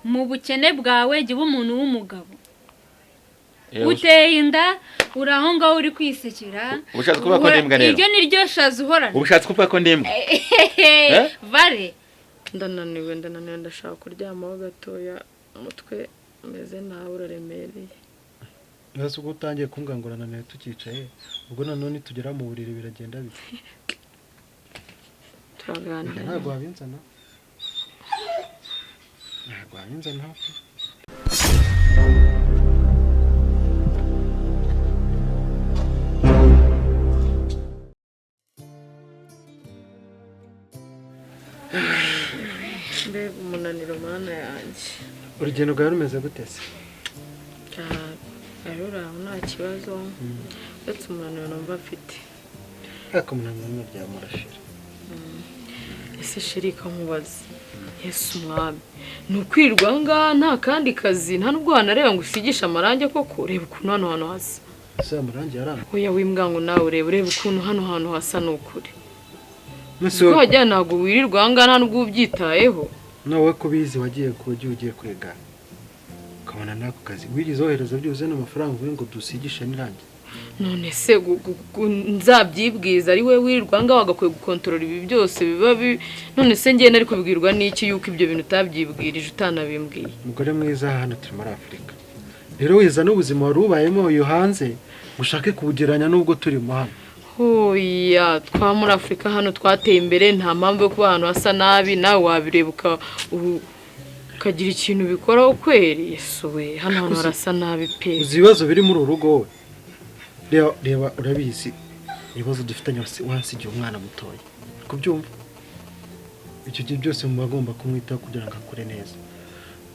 mu bukene bwawe jya uba umuntu w'umugabo uteye inda uraho ngaho uri kwisekera ubushatse kuba ko ndimbwa rero iryo ni ryo shaza uhorana ubushatse kuba ko ndimbwa vare ndananiwe ndashaka kuryamaho gatoya umutwe umeze nabi uraremereye Nase ubwo utangiye kungangurana nawe tukicaye ubwo nanone tugera mu buriri biragenda bite turaganira ntabwo wabinzana mbega umunaniro mana yanjye urugendo rwawe rumeze gute se uraho nta kibazo uretse umunaniro numva afite ariko umunaniro byamurashira ese sheri kamubaza Yesu mwami ni ukwirwa ngaha nta kandi kazi nta nubwo wanareba ngo usigishe amarangi koko reba ukuntu hano hantu hasa ese amarangi yaranga oya wimbwa ngo nawe ureba ukuntu hano hantu hasa n'ukuri ko wajya ntabwo wirirwa ngaha nta nubwo ubyitayeho nawe ko bizi wagiye ugiye kwiga ukabona n'ako kazi wirize wohereza byuze n'amafaranga uvuye ngo dusigishe n'irangi none se nzabyibwiza ari we wirirwa ngaho agakwiye gukontorora ibi byose biba none se ngenda ariko bibwirwa n'iki yuko ibyo bintu utabyibwirije utanabimbwiye umugore mwiza hano turi muri Afurika rero wiza n'ubuzima wari ubayemo uyu hanze ushake kubugeranya n'ubwo turimo hano oya twa muri Afurika hano twateye imbere nta mpamvu yo kuba ahantu hasa nabi nawe wabireba ukagira ikintu bikoraho kweri Yesu we hano hantu harasa nabi pe uzi ibibazo biri muri uru rugo reba urabizi ibibazo dufitanye wansigiye umwana mutoya kubyumva icyo gihe byose mu bagomba kumwitaho kugira ngo akure neza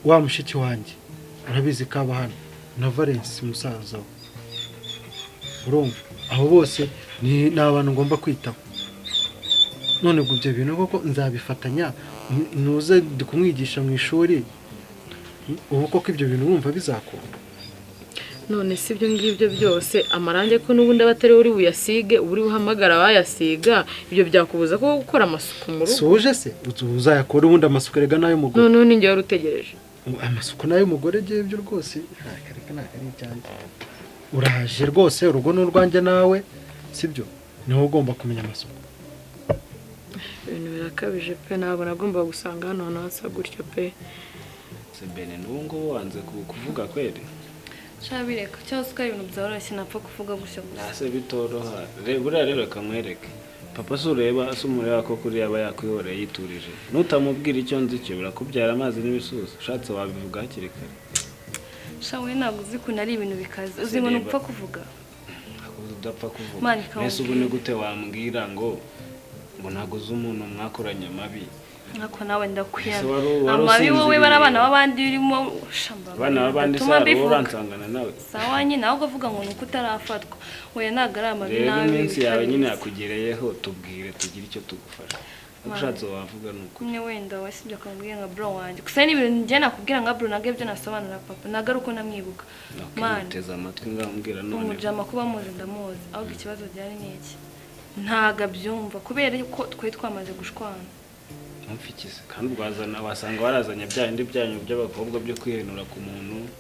wa mushiki wanjye urabizi ko aba hano na Valence musaza we urumva abo bose ni abantu ngomba kwitaho none ubwo ibyo bintu koko nzabifatanya nuze kumwigisha mu ishuri ubu koko ibyo bintu urumva bizakunda none si ibyo ngibyo byose amarangi ko n'ubundi abatari uri buyasige uri buhamagara bayasiga ibyo byakubuza ko gukora amasuku mu rugo suje se uzayakora ubundi amasuku rega nayo mugore none ninjye wari utegereje amasuku nayo mugore giye ibyo rwose ntakari cyane uraje rwose urugo n'urwanjye nawe sibyo niho ugomba kumenya amasuku ibintu birakabije pe ntabwo nagomba gusanga hano hantu hasa gutyo pe se bene n'ubwo wanze kuvuga kweri shabireka cyose ko ibintu byoroshye napfa kuvuga gushya gusa ase bitoroha buriya rero kamwereke papa se ureba ase umureba ko kuri yaba yakwihoreye yiturije nutamubwira icyo nzi cyo birakubyara amazi n'ibisusa ushatse wabivuga hakiri kare shawe ntabwo uzi ko ari ibintu bikaze uzi ngo nupfa kuvuga udapfa kuvuga mbese ubu ni gute wambwira ngo ntabwo uzi umuntu mwakoranye amabi nkako nawe ndakwiyana amabi wowe barabana babandi urimo shamba abana babandi se uransangana nawe sawa nyine ahubwo avuga ngo nuko utarafatwa we ntago ari amabi nawe nawe iminsi yawe nyine yakugereyeho tubwire tugire icyo tugufasha ushatse wavuga nuko nyine wenda wasibye akambwira nka bro wanjye gusa n'ibintu njye nakubwira nka bro nage byo nasobanura papa naga ari uko namwibuka man teza amatwi ngambwira none umujama kuba muzi ndamuzi ahubwo ikibazo byari n'iki ntaga byumva kubera ko twe twamaze gushwana mfikize kandi ubwazana wasanga warazanye byandi byanyu by'abakobwa byo kwihenura ku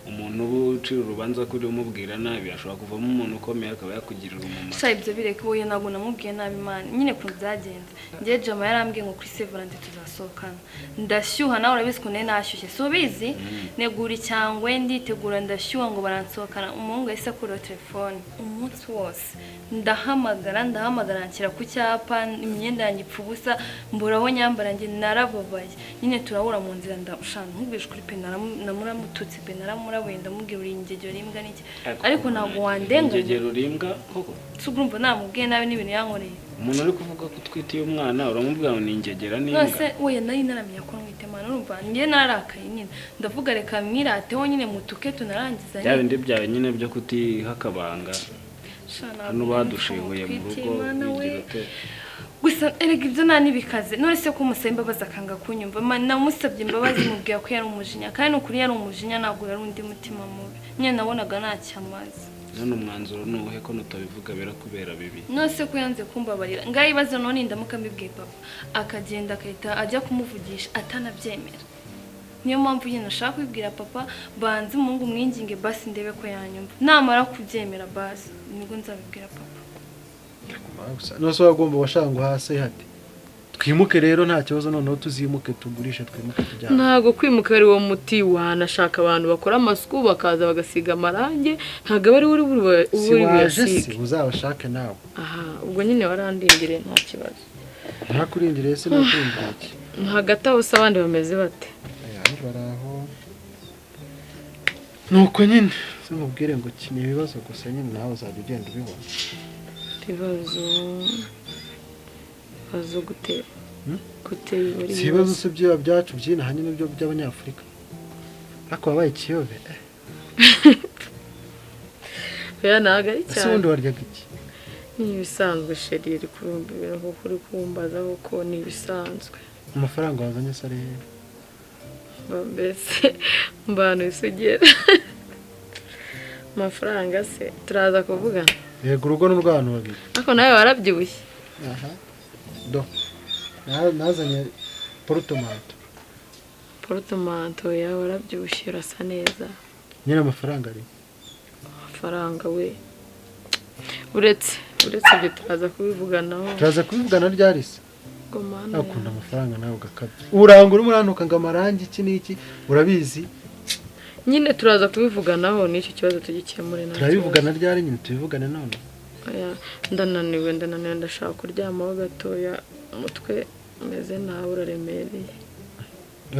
umuntu ubu ucira urubanza kuri umubwira nabi ashobora kuvamo umuntu ukomeye akaba yakugirira umumaro sha ibyo bireke boye ntabwo namubwiye nabi man nyine ko byagenze ngiye jama yarambwiye ngo kuri Severance tuzasohokana ndashyuha nawe urabizi ko nene nashyushye so bizi negura cyangwa nditegura ndashyuha ngo baransohokana umuhungu yahise akura telefone umunsi wose ndahamagara nshyira ku cyapa imyenda yanjye ipfubusa mburaho nyambara nge narababaye nyine turahura mu nzira ndamushana nkubwije kuri pe namuramututse pe naramurabuye ndamubwira uri ingegero rimbwa n'iki ariko ntabwo wandenga ingegero rimbwa koko sugurumva namubwiye nabi n'ibintu yankoreye umuntu uri kuvuga ko twitiye umwana uramubwira ngo ni ingegera n'imbwa nose oya nari naramenya ko nwite mana urumva ngiye narakaye nyine ndavuga reka mwirateho nyine mutuke tunarangiza bya bindi byawe nyine byo kutiha akabanga hano badushibuye mu rugo gusa erega ibyo nta n'ibikaze none se ko umusaba imbabazi akanga kunyumva namusabye imbabazi mubwira ko yari umujinya kandi n'ukuri yari umujinya ntabwo yari undi mutima mubi nyine nabonaga ntacyo amazi none umwanzuro ni uwuhe ko nutabivuga birakubera bibi none se ko yanze kumbabarira ngaho ibibazo none ndamuka mbibwiye papa akagenda agahita ajya kumuvugisha atanabyemera niyo mpamvu nyine nashaka kubibwira papa banze umuhungu mwinginge basi ndebe ko yanyumva namara kubyemera basi nibwo nzabibwira papa nose wagomba washanga hasi hati twimuke rero nta kibazo noneho tuzimuke tugurishe twimuke tujyana ntago kwimuka ari wo muti wanashaka abantu bakora amasuku bakaza bagasiga amarange ntago ari uri buyasiga uzabashake nawe aha ubwo nyine warandindire nta kibazo ntakurindire se nakurindire iki hagati aho se abandi bameze bate ayandi baraho nuko nyine simubwire ngo kini ibibazo gusa nyine nawe uzajya ugenda ubibona ibibazo gutera si ibibazo se by'ibiba byacu by'inaha nyine byo by'abanyafurika ariko wabaye ikiyobe oya ntago ari ese ubundi waryaga iki ni ibisanzwe sheri iri kurumbira kuko uri kumbaza kuko ni ibisanzwe amafaranga wazanye se ari mbese mbanu isugera amafaranga se turaza kuvugana yego urugo n'urw'abantu babiri ariko nawe warabyibushye aha do nazanye porotomanto yawe warabyibushye urasa neza nyine amafaranga ari amafaranga we uretse ibyo turaza kubivugana ryari se gomana akunda amafaranga nawe ugakabya uranga urimo uranuka ngo amarangi iki n'iki urabizi nyine turaza kubivuganaho n'icyo kibazo tugikemure nta turabivugana ryari nyine tubivugane none ndananiwe ndashaka kuryamaho gatoya umutwe umeze nawe uraremereye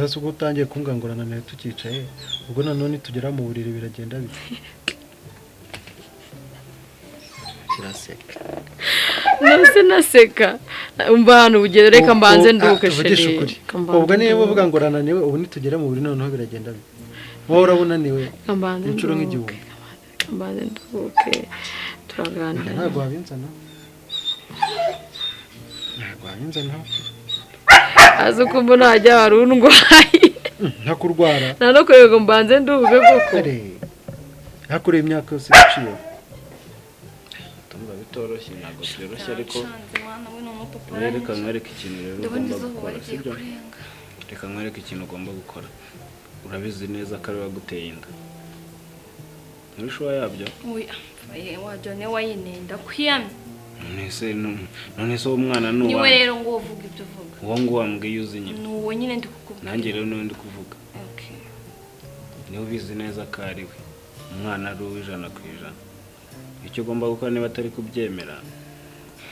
ese ubwo utangiye kumbwangurana nawe tukicaye ubwo nanone tugera mu buriri biragenda bite kiraseka nose naseka umva hano ugere reka mbanze nduke sheri ubwo niba uvuga ngo urananiwe ubu nitugera mu buriri noneho biragenda bite wowe urabunaniwe inshuro nk'igihumbi mbanze nduke turaganira ntabwo wabinzana azi uko mbona hajya wari undwaye ntakurwara nta no kureba mbanze nduke koko hakureye imyaka yose iciye tumva bitoroshye ntabwo byoroshye ariko reka nkwereke ikintu rero ugomba gukora sibyo reka nkwereke ikintu ugomba gukora urabizi neza ko ari waguteye inda muri shuwa yabyo wajya ne wayinenda kwiyamye none se uwo mwana ni niwe rero ngo uvuga ibyo uvuga uwo nguwo wambwiye uzi nyine ni uwo nyine ndi kukubwira nanjye rero niwe ndi kuvuga niwe ubizi neza ko ari we umwana ari uw'ijana ku ijana icyo ugomba gukora niba atari kubyemera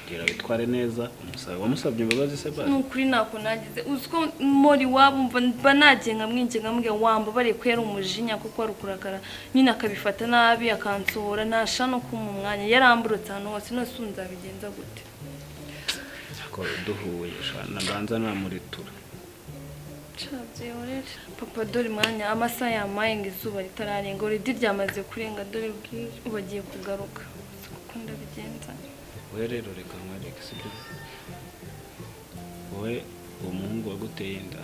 gira witware neza wamusabye imbabazi se basi ni ukuri ntako nagize uzi ko muri wabo mba nagenga mwingenga wamba bari kwera umujinya kuko ari ukurakara nyine akabifata nabi akansohora nasha no kuma umwanya yaramburutse ahantu hose nose nzabigenza gute ko duhuye shana mbanza namuritura Chabyeorere papa dore mwanya amasaha yamaye ngo izuba ritararenga uridi ryamaze kurenga dore bwije ubagiye kugaruka kuko ndabigenza we rero reka nkwereke sibyo wowe uwo muhungu waguteye inda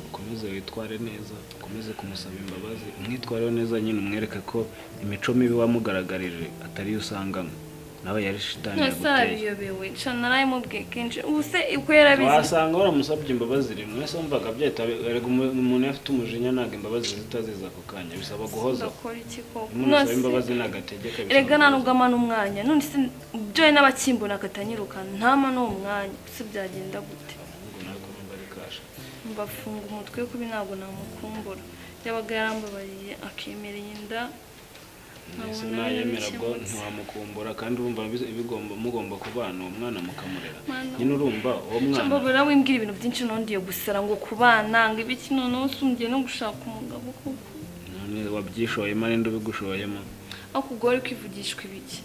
ukomeze witware neza ukomeze kumusaba imbabazi umwitwareho neza nyine umwereke ko imico mibi wamugaragarije atari yo usangamo nawe yari shitani yaguteye yobewe cana naye mubwiye kenshi ubuse uko yarabizi wasanga waramusabye imbabazi rimwe se mvaga byahita erega umuntu afite umujinya ntago imbabazi zitaziza ako kanya bisaba guhoza ukora iki koko umusaba imbabazi nagategeka erega nanugama n'umwanya none se byo n'abakimbona akatanyirukana ntama no umwanya se byagenda gute mbafunga umutwe kubi ntabwo namukumbura yabaga yarambabariye akemereye inda ese nayemera bwo ntiwamukumbura kandi urumva mugomba kubana uwo mwana mukamurera nyine urumva uwo mwana mbabura wimbwira ibintu byinshi nondiye gusara ngo kubana ngo ibiki noneho usungiye no gushaka umugabo kuko none wabyishoyemo n'indi ubigushoyemo aho kugora kwivugishwa ibiki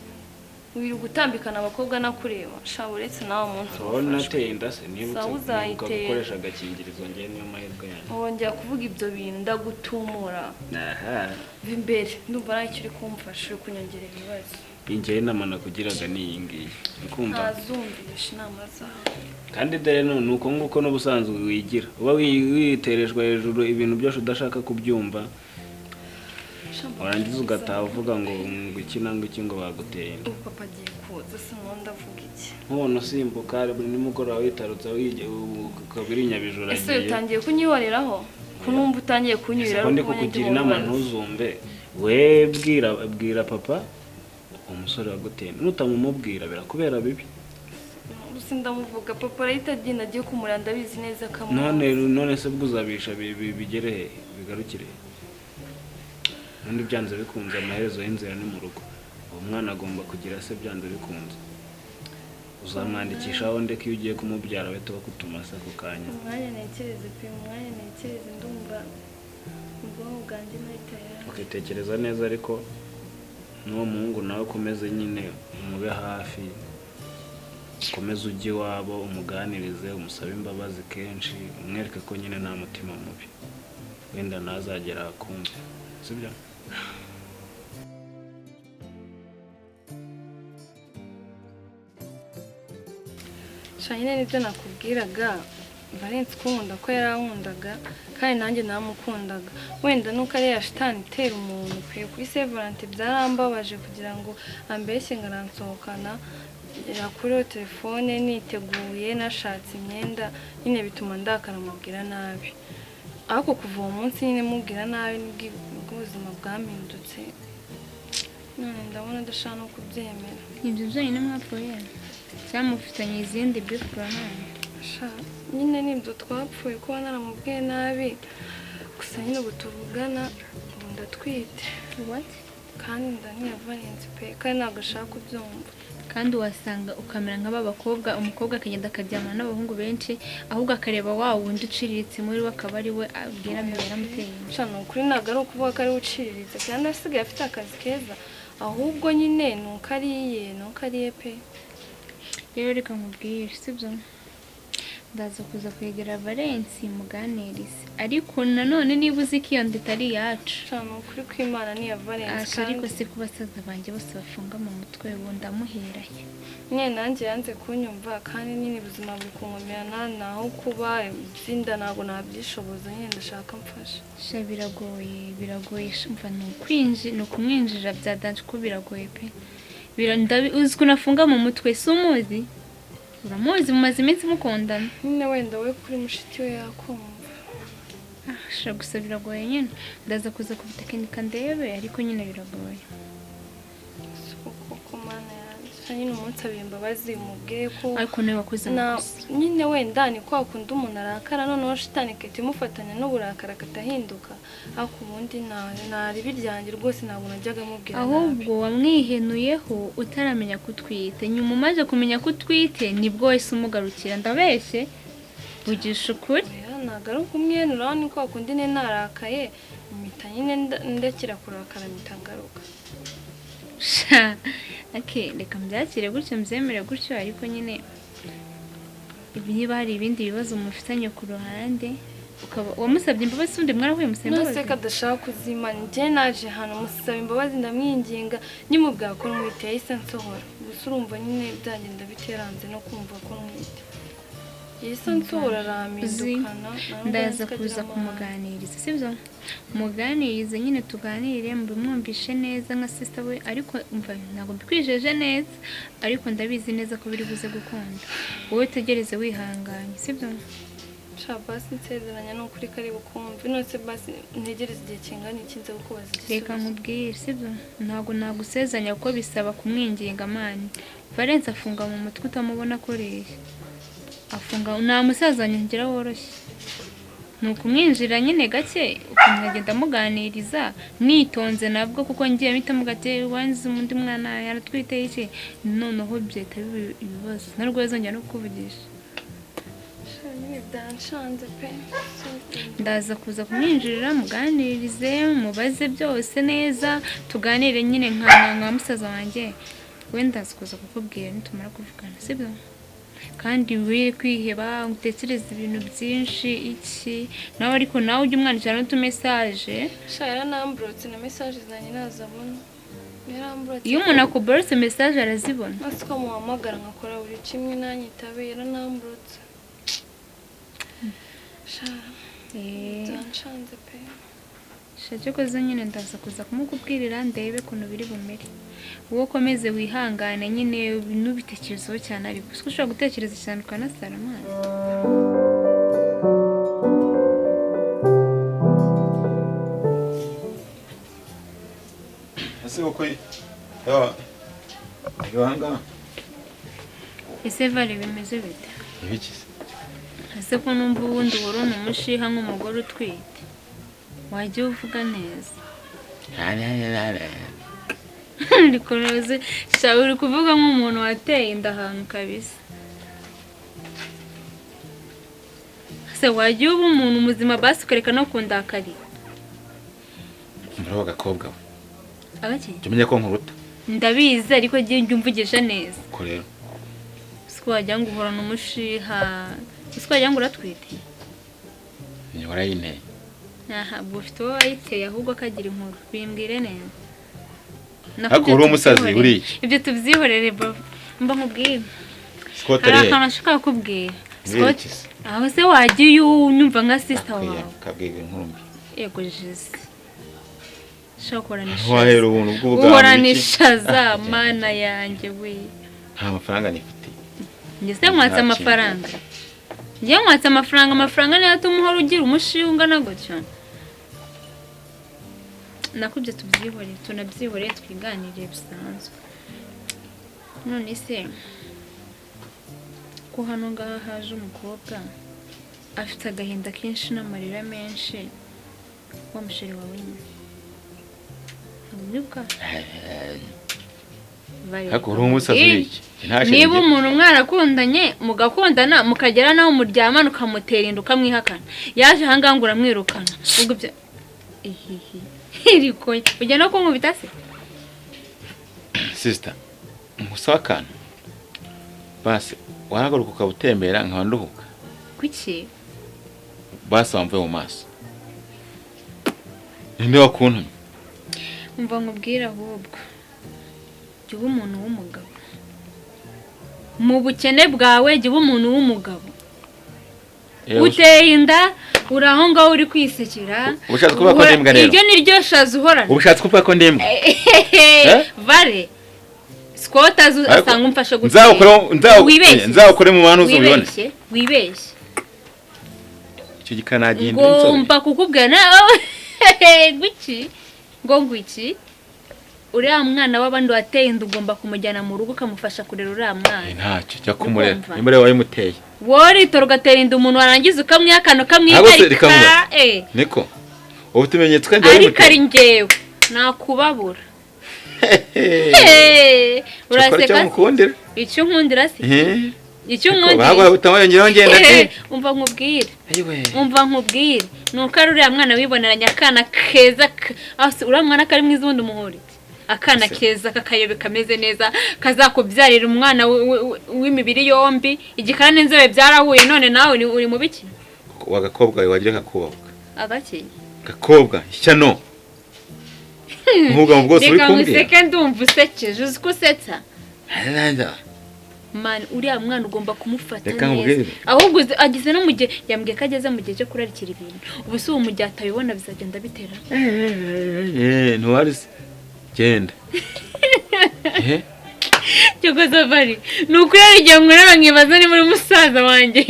wiri gutambikana abakobwa nakureba sha uretse nawe umunsi wowe nateye inda se nibutse gukoresha agakingirizo ngiye niyo mahirwe yanjye wongera kuvuga ibyo bintu ndagutumura aha imbere ndumva nawe icyo uri kumfasha uri kunyongerera ibibazo ingewe inama nakugiraga ni iyi ngiyi ukumva ntazumvisha inama zawe kandi dore ni uko nguko n'ubusanzwe wigira uba witerejwe hejuru ibintu byose udashaka kubyumva warangiza ugataha uvuga ngo iki nangwa iki ngo baguteye inda ubu papa agiye kuza se nkunda avuga iki nkubona usimbuka buri nimugoroba witarutse ukaba uri nyabijoro ese utangiye kunyihoreraho ko numva utangiye kunyurira ko ndi kukugira inama ntuzumve we bwira papa umusore waguteye nutamumubwira birakubera bibi gusa ndamuvuga papa arahita agenda agiye kumuranda ndabizi neza kamwe none se bwuzabisha bigere he bigarukire undi byanze bikunze amaherezo y'inzira ni mu rugo uwo mwana agomba kugira se byanze bikunze uzamwandikishaho ndetse iyo ugiye kumubyara bahita bakutuma se ako kanya umwanya ntekereze ndumva ubwonko bwanjye ntahitaya ukitekereza neza ariko n'uwo muhungu nawe ukomeze nyine umube hafi ukomeze ujye iwabo umuganirize umusabe imbabazi kenshi umwereke ko nyine nta mutima mubi wenda ntazagera akumve sibyo shanyine nibyo nakubwiraga Valence kunkunda ko yarankundaga kandi nanjye namukundaga wenda nuko ari ya shitani itera umuntu kwiye kuri Severante byarambabaje kugira ngo ambeshye ngo aransohokana yakuriho telefone niteguye nashatse imyenda nyine bituma ndakara mubwira nabi ariko kuva uwo munsi nyine mubwira nabi nibwo ubuzima bwamindutse none ndabona adashaka no kubyemera ibyo byonyine mwapfuye cyamufitanye izindi bifurana nyine nibyo twapfuye kuba naramubwiye nabi gusa nyine ubu tuvugana ubu ndatwite kandi ndaniya Valence pe kandi ntabwo ashaka kubyumva kandi wasanga ukamera nk'aba bakobwa umukobwa akagenda akaryamana n'abahungu benshi ahubwo akareba wa wundi uciriritse muri we akaba ari we abwira mbere yaramuteye shano ukuri ntabwo ari ukuvuga ko ari we uciriritse kandi asigaye afite akazi keza ahubwo nyine nuko ariye pe rero reka nkubwire sibyo ndaza kuza kwegera Valence muganirize ariko nanone niba uzi ko iyo nda itari iyacu shano ukuri kw'Imana ni iya Valence ariko si ku basaza banjye bose bafunga mu mutwe ubu ndamuheraye nyine nanjye yanze kunyumva kandi nyine ubuzima buri kunkomerana naho kuba inda ntabwo nabyishoboza nyine ndashaka mfasha sha biragoye shumva ni ukumwinjira byadanje ko biragoye pe uzi ko unafunga mu mutwe si umuzi uramuzi mumaze iminsi mukundana nyine wenda we kuri mushiki we yakumva sha gusa biragoye nyine ndaza kuza kubitekinika ndebe ariko nyine biragoye kuko mana yanjye nyine umunsi abiri imbabazi umubwiye ko ariko nawe wakoze amakosa nyine wenda ni kwa kundi umuntu arakara noneho shitani ikahita imufatanya n'uburakari akatahinduka ariko ubundi ntari biryanjye rwose ntabwo najyaga amubwira ahubwo wamwihenuyeho utaramenya ko utwite nyuma umaze kumenya ko utwite nibwo wese umugarukira ndabeshye vugisha ukuri ntabwo ari ukumwihenura ni kwa kundi ne narakaye impita nyine ndekera kurakara mpita ngaruka reka mbyakire gutyo mbyemere gutyo ariko nyine niba hari ibindi bibazo mufitanye ku ruhande wamusabye imbabazi undi mwarahuye musaba imbabazi nose kadashaka kuzimana njye naje hano musaba imbabazi ndamwinginga nyimubwira ko nwite yahise nsohora gusa urumva nyine byagenda biteranze no kumva ko nwite yahise nsohora aramindukana ndaza kuza kumuganiriza sibyo muganirize nyine tuganire mbimwumvishe neza nka sister we ariko umva ntabwo mbikwijeje neza ariko ndabizi neza ko biri buze gukunda wowe tegereze wihanganye sibyo basi nsezeranya ni ukuri kari bukumve nose basi ntegereze igihe kingana iki nze kukubaza igisubizo reka nkubwire sibyo ntabwo nagusezanya kuko bisaba kumwinginga mani Valence afunga mu mutwe utamubona akoreye afunga nta musazanya ngira woroshye ni ukumwinjira nyine gake ukamwagenda amuganiriza nitonze nabwo kuko ngiye mpitamo gake wanze undi mwana yaratwite iki noneho byahita biba ibibazo narwo yazongera no kukuvugisha ndaza kuza kumwinjirira muganirize mubaze byose neza tuganire nyine nka musaza wanjye wenda ndaza kuza kukubwira nitumara kuvugana sibyo kandi wire kwiheba utekereza ibintu byinshi iki nawe ariko nawe ujye umwandikira n'utumesaje yaranamburotse na mesaje zanjye nazabona iyo umuntu akuborotse mesaje arazibona nasi ko muhamagara nkakora buri kimwe nanyitabe yaranamburotse byanshanze pe shake koze nyine ndaza kuza kumukubwirira ndebe ukuntu biri bumere wowe ukomeze wihangane nyine ntubitekerezeho cyane ariko ushobora gutekereza cyane ukanasara amazi ese uko yanga ese vare bimeze bite ibiki ese ko numva ubundi worona umushiha nk'umugore utwite wajya uvuga neza ariko rose shawe uri kuvuga nk'umuntu wateye inda ahantu kabisa se wajya uba umuntu muzima basi ukareka no kundakarira mbura agakobwa we abaki tumenye ko nkuruta ndabizi ariko giye umvugisha neza ko rero siko wajya ngo uhorana umushiha siko wajya ngo uratwite ni warayinteye aha bufite uwo wayiteye ahubwo akagira inkuru bimbwire neza ariko uri umusazi uriye ibyo tubyihorere mba nkubwire Scott hari ari akantu ashaka kubwira Scott aho se wagiye unyumva nka sister wawe kabwige nkuru yego jisi shokoranisha wahera ubuntu bw'ubuganga uhoranisha za mana yanjye we nta mafaranga nifite ngeze mwatsa amafaranga ngiye mwatsa amafaranga niyo atuma uhora ugira umushiha ungana gutyo nakubye tubyihoreye tunabyihoreye twiganiriye bisanzwe none se ko hano ngaha haje umukobwa afite agahinda kenshi n'amarira menshi wa musheri wawe nyine ntabwo ariko uri umusazi w'iki niba umuntu mwarakundanye mugakundana mukagera naho muryamana ukamutera inda ukamwihakana yaje ahangaha ngo uramwirukana ubwo ibyo iriko ujya no kunkubita se sister musaba akantu basi waragaruka ukabutembera nkaba nduhuka kuki basi wamvuye mu maso ninde wakuntumye umva nkubwira ahubwo jya uba umuntu w'umugabo mu bukene bwawe jya uba umuntu w'umugabo uteye inda uri aho ngaho uri kwisekera ubushatse kuvuga ko ndimbwa rero iryo ni ryo shaza uhorana ubushatse kuvuga ko ndimbwa vare Scott asanga umfashe nzawukore mu bantu uzubibone wibeshye icyo gikanagiye ndi nsobe ngomba kukubwira guki ngo ngwiki uriya mwana w'abandi wateye inda ugomba kumujyana mu rugo ukamufasha kurera uriya mwana ntacyo cyo kumurera nimba wayimuteye woritora ugatera inda umuntu warangiza ukamwihakana ukamwiharika niko ubu tumenyetso kandi ariko ari njyewe nakubabura uraseka icyo nkundira se icyo nkundira umva nkubwire nuko ari uriya mwana wiboneranye akana keza uriya mwana kari mwiza ubundi umuhuri akana keza kakayobe kameze neza kazakubyarira umwana w'imibiri yombi igikara n'inzobe byarahuye none nawe uri mu biki wagakobwa wagira kakubaka agaki gakobwa ishyano nkubwa mu bwose uri kumbwira reka nguseke ndumva usekeje uzi ko usetsa man uriya mwana ugomba kumufata neza ahubwo agize no mu gihe yambwiye ko ageze mu gihe cyo kurarikira ibintu ubu si ubu mu gihe atabibona bizagenda bitera ntiwarize genda cyokoza bari ni ukuri ari igihe nkureba nkibaza niba uri musaza wanjye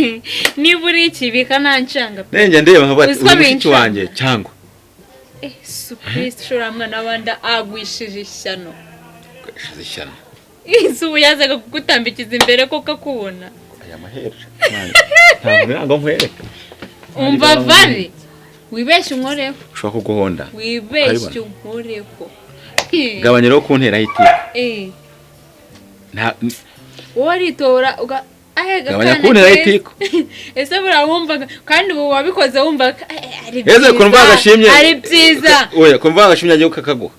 niba uri ikibika ntancanga nenge ndeba nkabati uri mushiki wanjye cyangwa supurisi ushobora mwana w'abandi agwishije ishyano ubu yazaga kugutambikiza imbere ko kakubona aya mahera ntabwo nkwereka umva vare wibeshye unkoreho ushobora kuguhonda wibeshye unkoreho gabanya rero kuntera hiti wowe aritora gabanya kuntera hiti ese buriya wumvaga kandi ubu wabikoze wumvaga ari byiza ari byiza oya kumva agashimye agiye kakaguha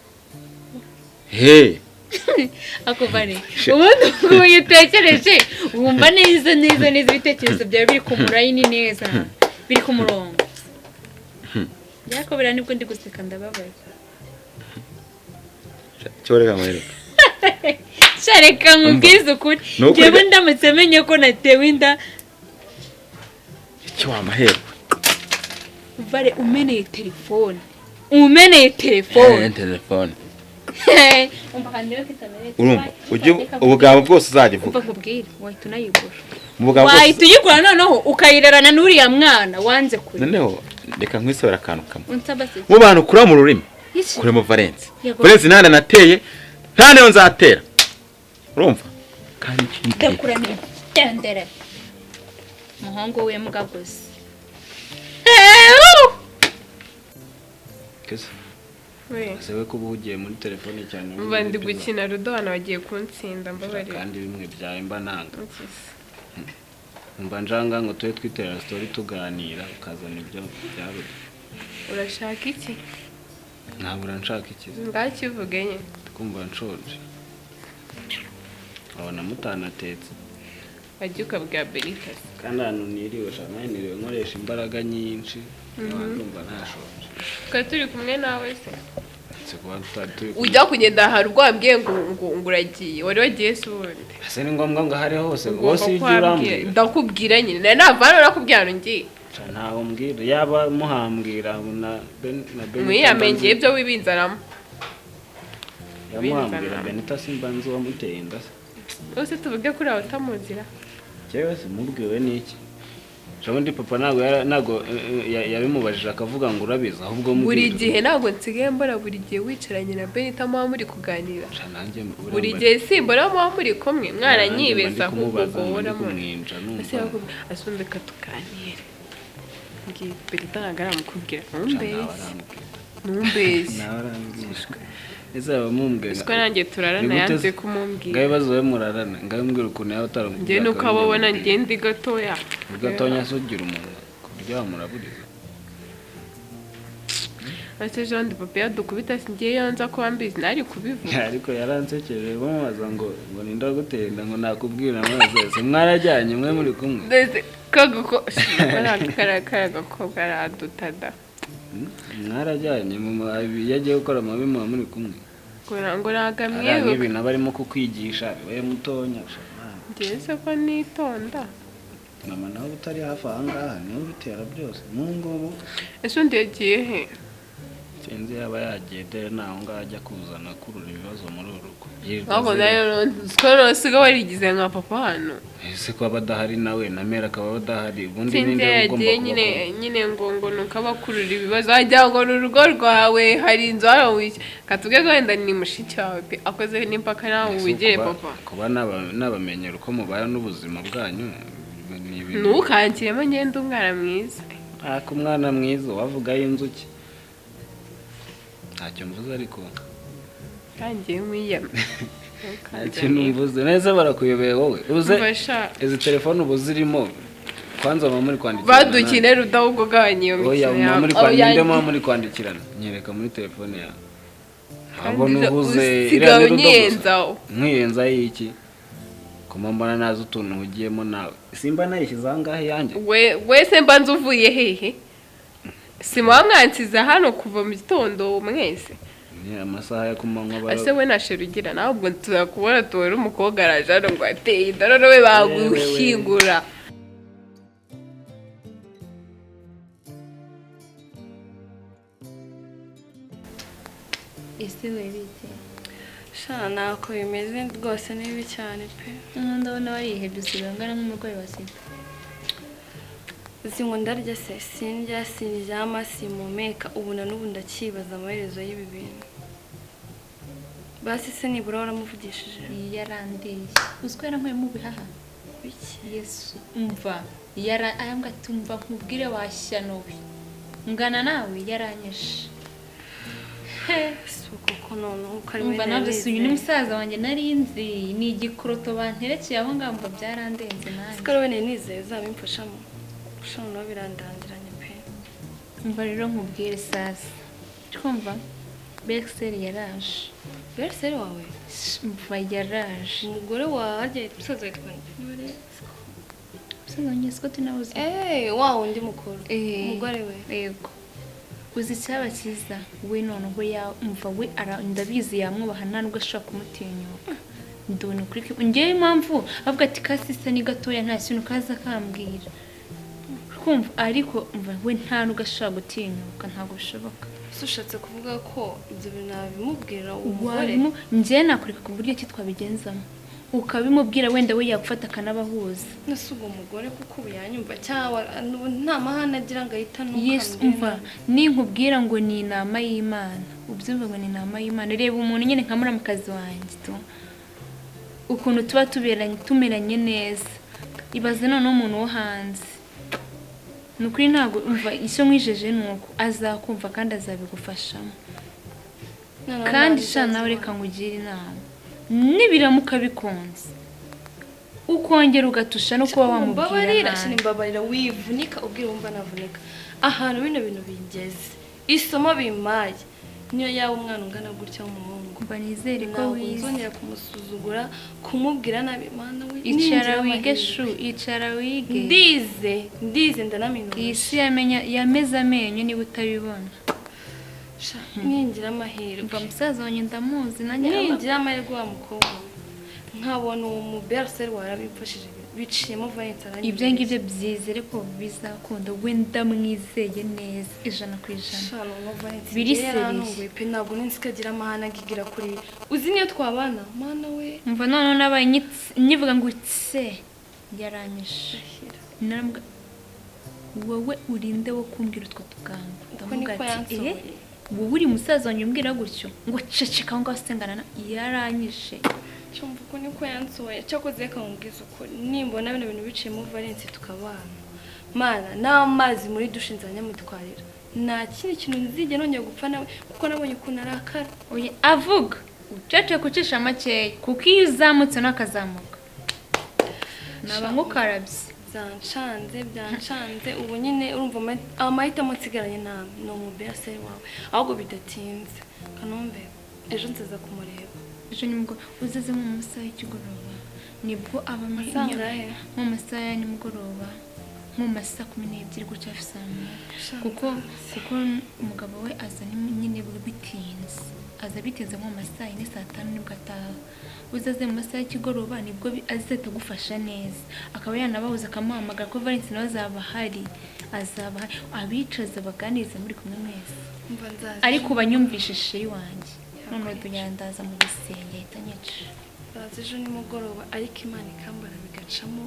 ako vare ubundi uyu utekereje wumva neza ibitekerezo byawe biri ku murayini neza biri ku murongo byakobera nibwo ndi guseka ndababaye cyoreka mwereka shareka nkubwize ukuri njyewe ndamutse menye ko natewe inda icyo wamahera vare umeneye telefone urumva ubugabo bwose uzajya uvuga wahita uyigura noneho ukayirerana n'uriya mwana wanze kure noneho reka nkwisabira akantu kamwe mu bantu ukura mu rurimi Iki? kuremo Valence Yego. Valence nanda nateye nta niyo nzatera urumva kandi ikindi ndakuraniye tendere muhungu we mugaguzi kese we asewe ko ugiye muri telefone cyane mba ndi gukina rudo hano bagiye kunsinda mbabarira kandi bimwe byawe mba nanga mba njanga ngo tube twitera story tuganira ukazana ibyo bya rudo urashaka iki ntabura nshaka iki ngakivuge nye kumva nshonje abona mutanatetse wajya ukabwira Beritas kandi hano niriwe shana niriwe nkoresha imbaraga nyinshi ndumva ntashonje twari turi kumwe nawe se sikuba turi ujya kugenda ahantu rwambwiye ngo uragiye wari wagiye se ubundi ese ni ngombwa ngo ahari hose ngo si ibyo urambwira ndakubwira nyine nari navana urakubwira ngo ngiye ntaho mbwira yaba muhambwira na Ben mwiyamengeye ibyo wibinzaramo yamuhambwira Benita simba nzi wamuteye inda se bose tuvuge kuri aho utamuzira cyewe se mubwiwe n'iki ubundi papa ntabwo yabimubajije akavuga ngo urabizi ahubwo buri gihe ntabwo nsigaye mbona buri gihe wicaranye na Benita muba muri kuganira nanjye buri gihe simbona muba muri kumwe mwana nyibeza ahubwo gohoramo asundeka tuganire ngiye Benita ntabwo aramukubwira numbeshye ese abamumbwira siko nanjye turarana yanze kumumbwira ngaho ibibazo we murarana ngaho mbwira ukuntu yaba utaramubwira njye nuko ababona ngende gatoya gatonya se ugira umuntu ku buryo wamuraburiza ese jean de papa yadukubita singiye yonza kuba mbizi nari kubivuga ariko yaransekeje bamubaza ngo ninde wagutenda ngo nakubwira amazi yose mwarajyanye mwe muri kumwe ndetse kariya gakobwa aradutada mwarajyanye yagiye gukora amabi muba muri kumwe ngo ntabwo ariya nk'ibintu aba arimo kukwigisha we mutonya ngewe se ko nitonda mama nawe utari hafi aha ngaha niwe ubitera byose n'ubungubu ese undi yagiye he sinzi yaba yagiye dore naho ngaho ajya kuzana kurura ibibazo muri uru rugo ntabwo nayo siga warigize nka papa hano ese ko aba adahari nawe na mera akaba badahari ubundi sinzi ninde ugomba yagiye nyine ngo nuko abakurura ibibazo wagira ngo ni urugo rwawe hari inzu hano wiki katubwe ko wenda ni mushiki wawe pe akoze n'impaka nawe wigire papa kuba nabamenyera uko mubara n'ubuzima bwanyu ntukangiremo ngende umwana mwiza ako umwana mwiza wavugaho inzuki ntacyo mvuze ariko kangiye mwiyama ikintu mvuze neza barakuyobeye wowe uze izi telefone ubu zirimo kwanza mama muri kwandikirana badukine rudahubwo gabanya iyo mikino yawe muri kwandikirana nyereka muri telefone yawe abona ubuze iriya nyenzaho nk'iyenza y'iki kuma mbona nazi utuntu ugiyemo nawe simba nayishyize aha ngaha yanjye wese mba nzi uvuye hehe simuba mwansiza hano kuva mu gitondo mwese ni amasaha ya kumanywa ase we na sherugira nawe ubwo tuzakubona tubona umukobwa araje hano ngo ateye inda none we bagushyingura ese we bite shana nako bimeze rwose ni bibi cyane pe ndabona warihebye usigaye ungana nk'umurwayi wa sida uzi ngo ndarya se sindya sindyama simumeka ubu na n'ubu ndakibaza amaherezo y'ibi bintu basi se nibura waramuvugishije yarandeye uziko yarankuye mu bihaha biki yesu umva ayambwa tumva nkubwire washyanowe ngana nawe yaranyeshe koko noneho umva nabyo si uyu ni musaza wanjye nari nzi ni igikoroto banterekeye aho ngaho mva byarandenze nanjye sikari we nizeye uzabimfashamo ushobora nawe birandangiranye pe umva rero nkubwire sasa twumva Berkseri yaraje Berkseri wawe umva yaraje umugore wawe musaza witwa musaza wanjye Scott nawuze wa wundi mukuru umugore we yego uzi icyaba cyiza we noneho yumva we ndabizi yamwubaha nta nubwo ashobora kumutinyuka ndabona kuri ngewe impamvu avuga ati kasisa ni gatoya nta kintu kaza kambwira kumva ariko umva we nta nubwo ashobora gutinyuka ntabwo bishoboka ese ushatse kuvuga ko ibyo bintu nabimubwira umugore ngewe nakureka ku buryo ki twabigenzamo ukabimubwira wenda we yagufata akanabahuza. nasuga umugore kuko ubu yanyumva cyangwa nta mahane agira ngo ahita Yesu umva ninkubwira ngo ni inama y'Imana ubyumva ngo ni inama y'Imana reba umuntu nyine nka muramukazi wanjye tu ukuntu tuba tumeranye neza ibaze noneho umuntu wo hanze nukuri ntabwo umva icyo mwijeje nuko azakumva kandi azabigufashamo kandi sha nawe reka ngugire inama nibiramuka bikunze ukongera ugatusha no kuba wamubwira mbabarira wivunika ubwira wumva navunika ahantu bino bintu bingeze isomo bimaye niyo yaba umwana ungana gutya w'umuhungu mba nizere ko wize uzongera kumusuzugura kumubwira nabi mana we icara wige shu icara wige ndize ndanamenya iyi si yameze amenyo niba utabibona ningira amahirwe mva musaza wanjye ndamuzi nanjye ningira amahirwe wa mukobwa nkabona uwo muberseri warabimfashije biciyemo Valence aranyuma ibyo ngibyo byizere ko bizakunda wenda mwizeye neza 100%. biri seriye pe ntabwo ninzikagira amahana agigira kuri uzi niyo twabana mana we mva none nabaye nyivuga ngo tse yaranyishe narambwa wowe urinde wo kumbwira utwo tugamba ndavuga ati wowe uri musaza wanjye umbwira gutyo ngo ceceka ngo asengana yaranyishe cyumva uko niko yansohoye cyakoze reka nkubwiza ukuri nimbona bino bintu biciyemo Valence tukabana mana n'amazi muri dushe nzanyamutwarira nta kindi kintu nzige nongeye gupfa nawe kuko nabonye ukuntu arakara oye avuga ucece kucisha makeya kuko iyo uzamutse n'akazamuka naba nkukarabye byanshanze ubu nyine urumva amahitamo nsigaranye nawe ni umuberseri wawe ahubwo bidatinze kanombe ejo nzaza kumureba ejo nibwo uzaze mu masaha y'ikigoroba nibwo aba mu masaha ya nimugoroba mu masaha 12 gutya kuko umugabo we aza nyine bitinze aza bitinze mu masaha 4 saa 5 nibwo ataha uzaze mu masaha y'ikigoroba nibwo azahita gufasha neza akaba yanabahuza akamuhamagara ko Valence nawe azaba abicaza baganiriza muri kumwe mwese ariko banyumvishije iwanjye none duyandaza mu gisenge itanyica ejo nimugoroba ariko Imana ikambara bigacamo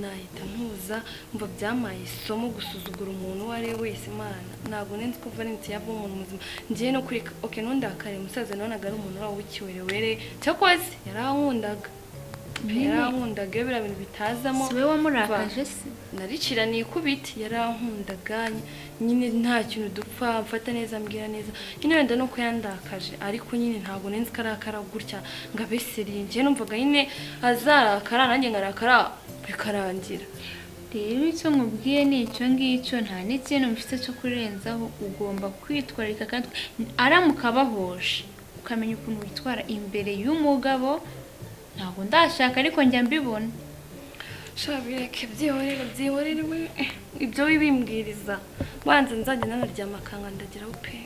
nahita ntuza mva byamaye isomo gusuzugura umuntu uwo ari we wese Imana ntabwo nzi ko Valence yava umuntu muzima ngiye no kuri nundakare musaza nabonaga ari umuntu wawe w'ikiwerewere cyakoze yarankundaga iyo biriya bintu bitazamo siwe wamurakaje se nariciraniye kubiti yarankundaga nyine nta kintu dupfa mfata neza mbwira neza nyine wenda nuko yandakaje ariko nyine ntabwo nzi ko arakara gutya ngo abeseriye njye numvaga nyine azarakara nanjye ngarakara bikarangira rero icyo nkubwiye ni icyo ngicyo nta n'ikintu mfite cyo kurenzaho ugomba kwitwararika kandi aramuka abahoshe ukamenya ukuntu witwara imbere y'umugabo ntabwo ndashaka ariko njya mbibona bireke byihorere we ibyo wibimbwiriza banza nzajya nanaryama akanga ndageraho pe